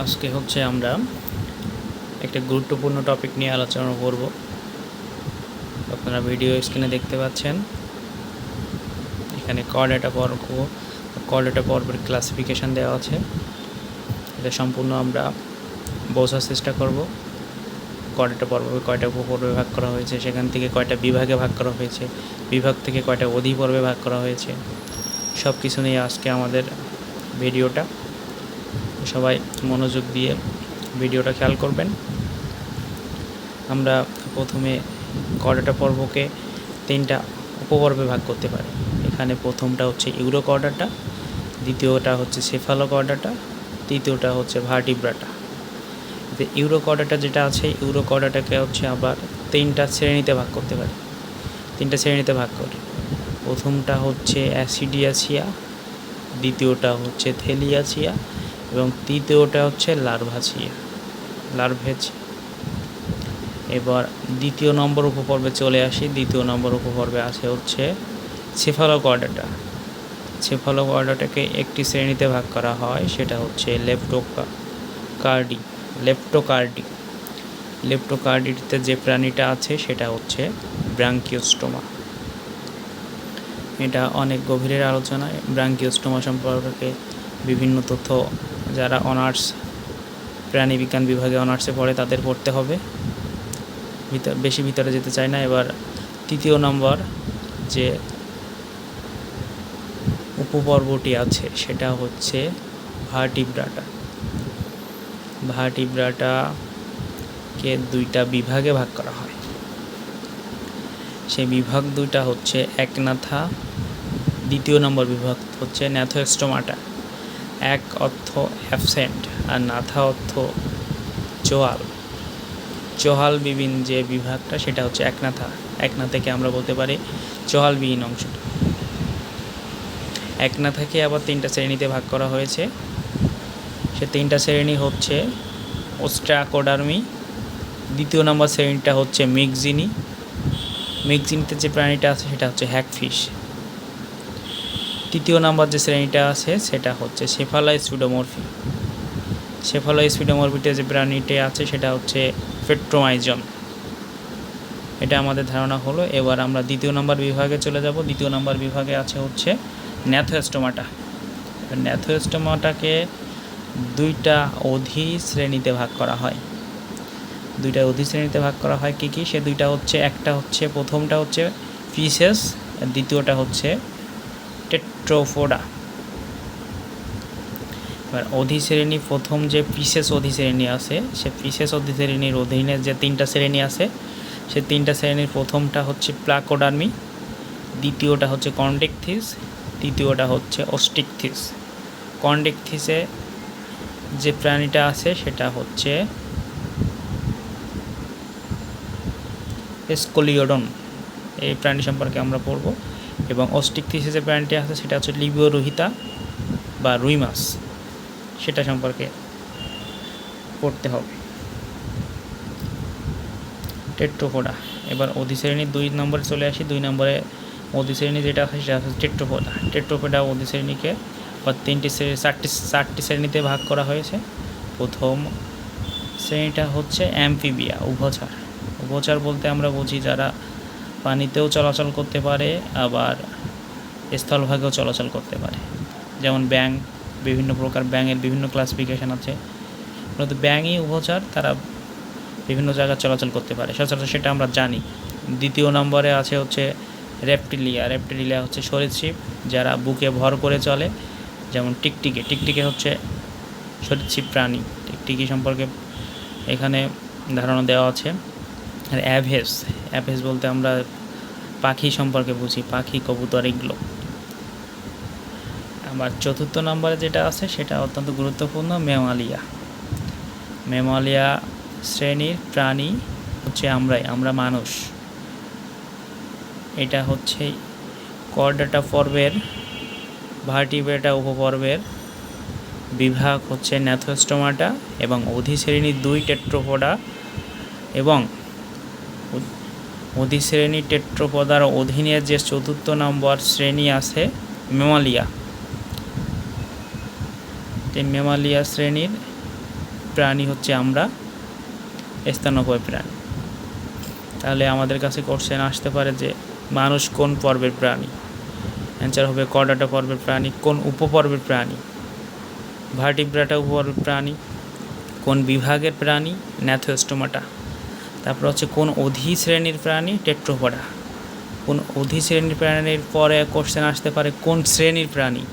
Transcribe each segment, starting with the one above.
আজকে হচ্ছে আমরা একটা গুরুত্বপূর্ণ টপিক নিয়ে আলোচনা করব। আপনারা ভিডিও স্ক্রিনে দেখতে পাচ্ছেন, এখানে কর্ডাটা পর্বের ক্লাসিফিকেশান দেওয়া আছে। এটা সম্পূর্ণ আমরা বোঝার চেষ্টা করব। কর্ডাটা পর্বে কয়টা উপপর্বে ভাগ করা হয়েছে, সেখান থেকে কয়টা বিভাগে ভাগ করা হয়েছে, বিভাগ থেকে কয়টা অধিপর্বে ভাগ করা হয়েছে, সব কিছু নিয়ে আজকে আমাদের ভিডিওটা। সবাই মনোযোগ দিয়ে ভিডিওটা খেয়াল করবেন। আমরা প্রথমে কর্ডাটা পর্বকে 3টা উপপর্বে ভাগ করতে পারি। এখানে প্রথমটা হচ্ছে ইউরোকর্ডাটা, দ্বিতীয়টা হচ্ছে সেফালোকর্ডাটা, তৃতীয়টা হচ্ছে ভার্টিব্রাটা। ইউরোকর্ডাটা যেটা আছে, ইউরোকর্ডাটাকে হচ্ছে আবার 3টা শ্রেণীতে ভাগ করতে পারি। 3টা শ্রেণীতে ভাগ করি। প্রথমটা হচ্ছে অ্যাসিডিয়াসিয়া, দ্বিতীয়টা হচ্ছে থেলিয়াসিয়া এবং তৃতীয়টা হচ্ছে লার্ভেচিয়া। এবার দ্বিতীয় নম্বর উপপর্বে চলে আসি। দ্বিতীয় নম্বর উপপর্বে আছে হচ্ছে সেফালোকর্ডাটা। সেফালোকর্ডাটাকে একটি শ্রেণীতে ভাগ করা হয়, সেটা হচ্ছে লেপ্টোকার্ডিতে যে প্রাণীটা আছে সেটা হচ্ছে ব্রাঙ্কিওস্টোমা। এটা অনেক গভীরের আলোচনা। ব্রাঙ্কিওস্টোমা সম্পর্কে বিভিন্ন তথ্য যারা অনার্স প্রাণীবিজ্ঞান বিভাগে অনার্সে পড়ে তাদের পড়তে হবে, বেশি ভিতরে যেতে চাই না। এবার তৃতীয় নম্বর যে উপপর্বটি আছে সেটা হচ্ছে ভার্টিব্রাটাকে 2টা বিভাগে ভাগ করা হয়। সেই বিভাগ 2টা হচ্ছে একনাথা, দ্বিতীয় নম্বর বিভাগ হচ্ছে ন্যাথোস্টোমাটা। এক অর্থ অ্যাবসেন্ট আর নাথা অর্থ চোহালবিহীন যে বিভাগটা সেটা হচ্ছে একনাথাকে আমরা বলতে পারি চোহালবিহীন অংশটা। একনাথাকে আবার 3টা শ্রেণীতে ভাগ করা হয়েছে। সে 3টা শ্রেণী হচ্ছে ওস্ট্রাকোডার্মি, দ্বিতীয় নম্বর শ্রেণীটা হচ্ছে মিগজিনিতে যে প্রাণীটা আছে সেটা হচ্ছে হ্যাগফিশ। তৃতীয় নম্বর যে শ্রেণীটা আছে সেটা হচ্ছে সেফালোস্পিডোমরফিতে যে প্রাণীটি আছে সেটা হচ্ছে পেট্রোমাইজন। এটা আমাদের ধারণা হলো। এবার আমরা দ্বিতীয় নম্বর বিভাগে চলে যাব। দ্বিতীয় নম্বর বিভাগে আছে হচ্ছে ন্যাথোস্টোমাটাকে 2টা অধি শ্রেণীতে ভাগ করা হয়। কি কি? সে 2টা হচ্ছে, প্রথমটা হচ্ছে ফিসেস, দ্বিতীয়টা হচ্ছে টেট্রোপোডা। এবার অধিশ্রেণী, প্রথম যে পিসেস অধিশ্রেণী আছে, সে পিসেস অধিশ্রেণীর অধীনে যে 3টা শ্রেণী আছে, সে 3টা শ্রেণীর প্রথমটা হচ্ছে প্লাকোডার্মি, দ্বিতীয়টা হচ্ছে কন্ডিকথিস, তৃতীয়টা হচ্ছে অস্টিকথিস। কন্ডিকথিসে যে প্রাণীটা আছে সেটা হচ্ছে স্কলিওডন, এই প্রাণী সম্পর্কে আমরা পড়ব। এবং অস্টিকথিসে যে প্রাণীটি আছে সেটা হচ্ছে লিবিওরোহিতা বা রুই মাছ, সেটা সম্পর্কে পড়তে হবে। টেট্রোপোডা। এবার অধিশ্রেণী 2 নম্বরে চলে আসি। 2 নম্বরে অধিশ্রেণী যেটা আছে সেটা হচ্ছে টেট্রোপোডা অধিশ্রেণীকে বা 4টি শ্রেণীতে ভাগ করা হয়েছে। প্রথম শ্রেণীটা হচ্ছে অ্যাম্ফিবিয়া, উভচর বলতে আমরা বুঝি যারা পানিতেও চলাচল করতে পারে আবার স্থলভাগেও চলাচল করতে পারে। যেমন ব্যাঙ, বিভিন্ন প্রকার ব্যাঙের বিভিন্ন ক্লাসিফিকেশান আছে, কিন্তু ব্যাঙই উভচর, তারা বিভিন্ন জায়গায় চলাচল করতে পারে সচরাচর, সেটা আমরা জানি। দ্বিতীয় নম্বরে আছে হচ্ছে রেপ্টিলিয়া হচ্ছে সরীসৃপ, যারা বুকে ভর করে চলে। যেমন টিকটিকি হচ্ছে সরীসৃপ প্রাণী। টিকটিকি সম্পর্কে এখানে ধারণা দেওয়া আছে। আর অ্যাভেস বলতে আমরা পাখি সম্পর্কে বুঝি, পাখি, কবুতর, এগুলো। আবার চতুর্থ নম্বরে যেটা আছে সেটা অত্যন্ত গুরুত্বপূর্ণ, ম্যামালিয়া শ্রেণীর প্রাণী হচ্ছে আমরা মানুষ। এটা হচ্ছে কর্ডাটা পর্বের ভার্টিব্রেটা উপপর্বের বিভাগ হচ্ছে ন্যাথোস্টোমাটা এবং অধিশ্রেণী 2 টেট্রোপোডা এবং অধিশ্রেণী টেট্রোপোডার অধীনে যে 4র্থ নম্বর শ্রেণী আছে ম্যামালিয়া। এই ম্যামালিয়া শ্রেণীর প্রাণী হচ্ছে আমরা স্তন্যপায়ী প্রাণী। তাহলে আমাদের কাছে কোশ্চেন আসতে পারে যে মানুষ কোন পর্বের প্রাণী? অ্যান্সার হবে কর্ডাটা পর্বের প্রাণী। কোন উপপর্বের প্রাণী? ভার্টিব্রাটা উপপর্বের প্রাণী। কোন বিভাগের প্রাণী? ন্যাথোস্টোমাটা। তারপর হচ্ছে কোন অধিশ্রেণীর প্রাণী? টেট্রোপোডা। কোন অধিশ্রেণীর প্রাণীর পরে কোশ্চেন আসতে পারে কোন শ্রেণীর প্রাণী?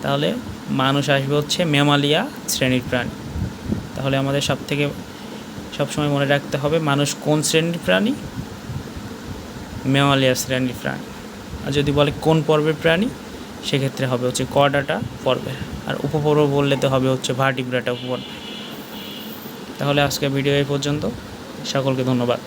তাহলে মানুষ আসবে হচ্ছে ম্যামালিয়া শ্রেণীর প্রাণী। তাহলে আমাদের সবসময় মনে রাখতে হবে মানুষ কোন শ্রেণীর প্রাণী? ম্যামালিয়া শ্রেণীর প্রাণী। আর যদি বলে কোন পর্বের প্রাণী, সেক্ষেত্রে হবে হচ্ছে কর্ডাটা পর্বের। আর উপপর্ব বললে তো হবে হচ্ছে ভার্টিব্রাটা উপপর্ব। তাহলে আজকে ভিডিও এই পর্যন্ত। সকলকে ধন্যবাদ।